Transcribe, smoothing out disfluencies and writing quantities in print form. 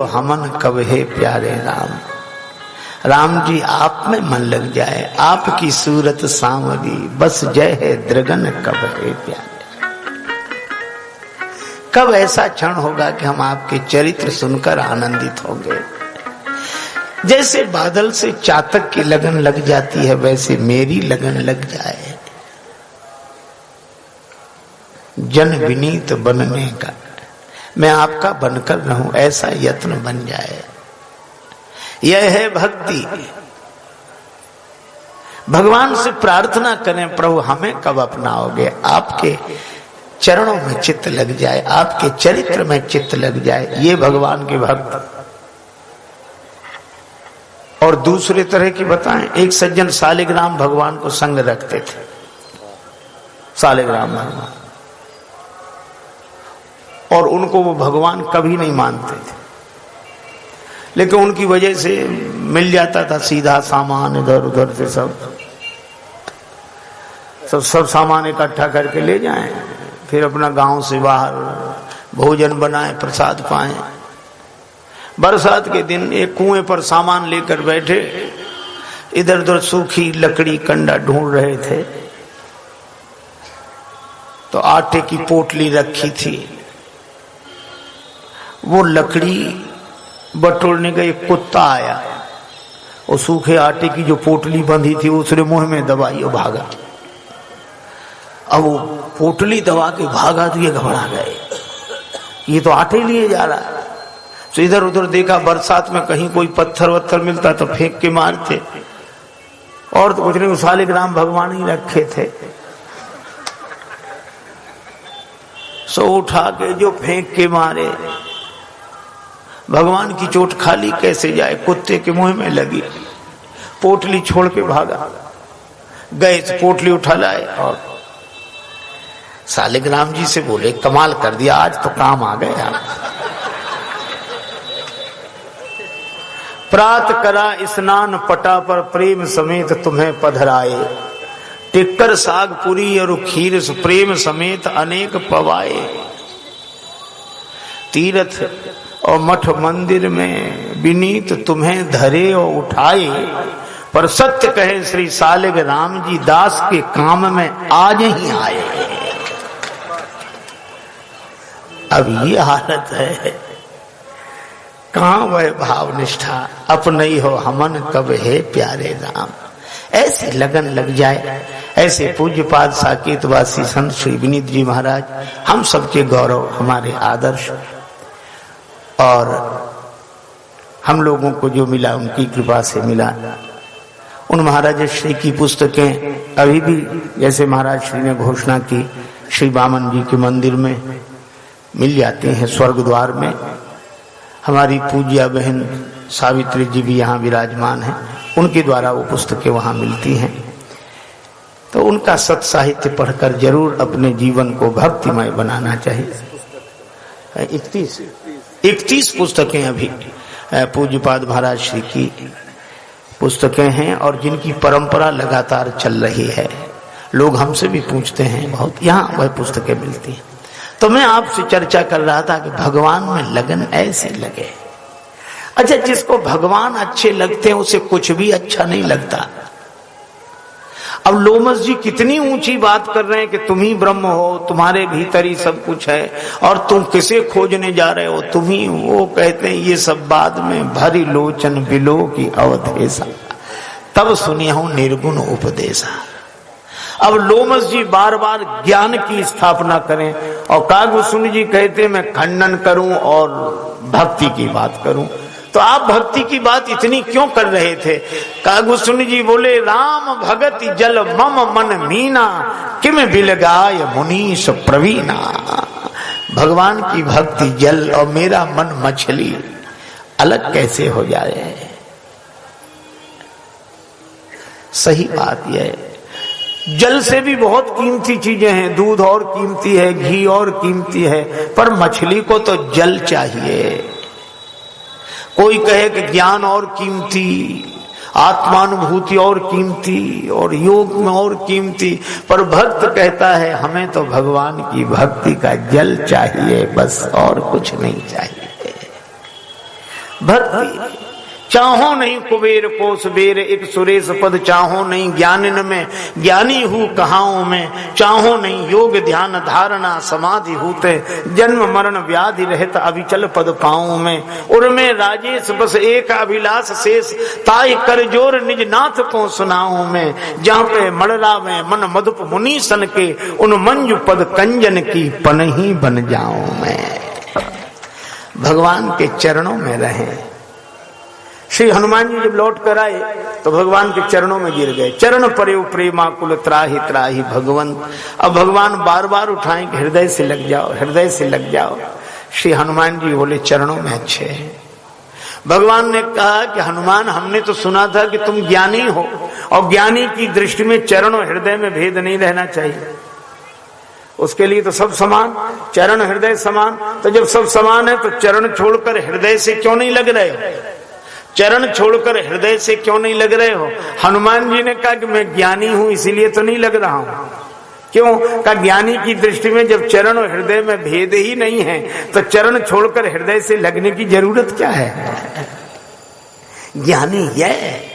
हमन कब है प्यारे राम। राम जी आप में मन लग जाए, आपकी सूरत सांवरी, बस जय है द्रगन कब है प्यारे। कब ऐसा क्षण होगा कि हम आपके चरित्र सुनकर आनंदित होंगे। जैसे बादल से चातक की लगन लग जाती है, वैसे मेरी लगन लग जाए जन विनीत बनने का, मैं आपका बनकर रहूं, ऐसा यत्न बन जाए। यह है भक्ति। भगवान से प्रार्थना करें, प्रभु हमें कब अपनाओगे। आपके चरणों में चित्त लग जाए, आपके चरित्र में चित्त लग जाए, ये भगवान के भक्त। और दूसरे तरह की बताएं, एक सज्जन सालिग्राम भगवान को संग रखते थे। सालिग्राम भगवान, और उनको वो भगवान कभी नहीं मानते थे, लेकिन उनकी वजह से मिल जाता था सीधा सामान, इधर उधर से सब सामान इकट्ठा करके ले जाएं, फिर अपना गांव से बाहर भोजन बनाएं, प्रसाद पाएं। बरसात के दिन एक कुएं पर सामान लेकर बैठे, इधर उधर सूखी लकड़ी कंडा ढूंढ रहे थे, तो आटे की पोटली रखी थी। वो लकड़ी बटोरने का एक कुत्ता आया, और सूखे आटे की जो पोटली बंधी थी उसने मुंह में दबाई और भागा। अब वो पोटली दबा के भागा तो ये घबरा गए, ये तो आटे लिए जा रहा। तो इधर उधर देखा, बरसात में कहीं कोई पत्थर वत्थर मिलता तो फेंक के मारते, और तो कुछ नहीं, सालिग्राम भगवान ही रखे थे। सो उठा के जो फेंक के मारे, भगवान की चोट खाली कैसे जाए, कुत्ते के मुंह में लगी। पोटली छोड़ के भागा, गए पोटली उठा लाए और सालिग्राम जी से बोले, कमाल कर दिया, आज तो काम आ गए आप। प्रात करा स्नान पटा पर, प्रेम समेत तुम्हें पधराए। टिक्कर साग पुरी और खीर, प्रेम समेत अनेक पवाए। तीर्थ और मठ मंदिर में विनीत तुम्हें धरे और उठाए, पर सत्य कहे श्री सालिग्राम जी, दास के काम में आज ही आए। अब ये हालत है, कहां वह भाव निष्ठा, अपने ही हो हमन कब है प्यारे राम। ऐसी लगन लग जाए। ऐसे पूज्यपाद साकेतवासी संत श्री विनीत जी महाराज हम सबके गौरव, हमारे आदर्श, और हम लोगों को जो मिला उनकी कृपा से मिला। उन महाराज श्री की पुस्तकें अभी भी, जैसे महाराज श्री ने घोषणा की, श्री वामन जी के मंदिर में मिल जाती हैं, स्वर्ग द्वार में। हमारी पूज्या बहन सावित्री जी भी यहाँ विराजमान हैं, उनके द्वारा वो पुस्तकें वहाँ मिलती हैं। तो उनका सत साहित्य पढ़कर जरूर अपने जीवन को भक्तिमय बनाना चाहिए। 31 पुस्तकें अभी पूज्यपाद महाराज श्री की पुस्तकें हैं, और जिनकी परंपरा लगातार चल रही है। लोग हमसे भी पूछते हैं बहुत, यहाँ वह पुस्तकें मिलती हैं। तो मैं आपसे चर्चा कर रहा था कि भगवान में लगन ऐसे लगे। अच्छा, जिसको भगवान अच्छे लगते हैं उसे कुछ भी अच्छा नहीं लगता। अब लोमस जी कितनी ऊंची बात कर रहे हैं कि तुम ही ब्रह्म हो, तुम्हारे भीतर ही सब कुछ है, और तुम किसे खोजने जा रहे हो, तुम ही। वो कहते हैं ये सब बाद में, भरी लोचन बिलो की अवधेसा, तब सुनिया हूं निर्गुण उपदेशा। अब लोमस जी बार बार ज्ञान की स्थापना करें, और कागभूषण जी कहते मैं खंडन करूं और भक्ति की बात करूं। तो आप भक्ति की बात इतनी क्यों कर रहे थे? कागभूषण जी बोले, राम भगति जल मम मन मीना, किम बिलगाय मुनीश प्रवीणा। भगवान की भक्ति जल और मेरा मन मछली, अलग कैसे हो जाए। सही बात यह है। जल से भी बहुत कीमती चीजें हैं, दूध और कीमती है, घी और कीमती है, पर मछली को तो जल चाहिए। कोई कहे कि ज्ञान और कीमती, आत्मानुभूति और कीमती, और योग में और कीमती, पर भक्त कहता है हमें तो भगवान की भक्ति का जल चाहिए, बस और कुछ नहीं चाहिए। भक्ति चाहो नहीं कुबेर कोस बेर, एक सुरेश पद चाहो नहीं ज्ञानिन में, ज्ञानी हूँ कहाओं में, चाहो नहीं योग ध्यान धारणा समाधि हूते, जन्म मरण व्याधि रहत अविचल पद पाऊं में, उर्मे राजेश बस एक अभिलाष शेष, ताई कर जोर निज नाथ को सुनाऊं में, जहाँ पे मड़रा में मन मधुप मुनि सन के, उन मंजू पद कंजन की पन ही बन जाऊं मैं। भगवान के चरणों में रहे। श्री हनुमान जी जब लौट कर आए तो भगवान के चरणों में गिर गए। चरण परेव प्रेमाकुल त्राहि त्राहि भगवन। अब भगवान बार बार उठाएं कि हृदय से लग जाओ, हृदय से लग जाओ। श्री हनुमान जी बोले चरणों में अच्छे हैं। भगवान ने कहा कि हनुमान, हमने तो सुना था कि तुम ज्ञानी हो, और ज्ञानी की दृष्टि में चरण और हृदय में भेद नहीं रहना चाहिए। उसके लिए तो सब समान, चरण हृदय समान। तो जब सब समान है तो चरण छोड़कर हृदय से क्यों नहीं लग रहे हो? चरण छोड़कर हृदय से क्यों नहीं लग रहे हो? हनुमान जी ने कहा कि मैं ज्ञानी हूं इसीलिए तो नहीं लग रहा हूं। क्यों? का ज्ञानी की दृष्टि में जब चरण और हृदय में भेद ही नहीं है तो चरण छोड़कर हृदय से लगने की जरूरत क्या है? ज्ञानी यह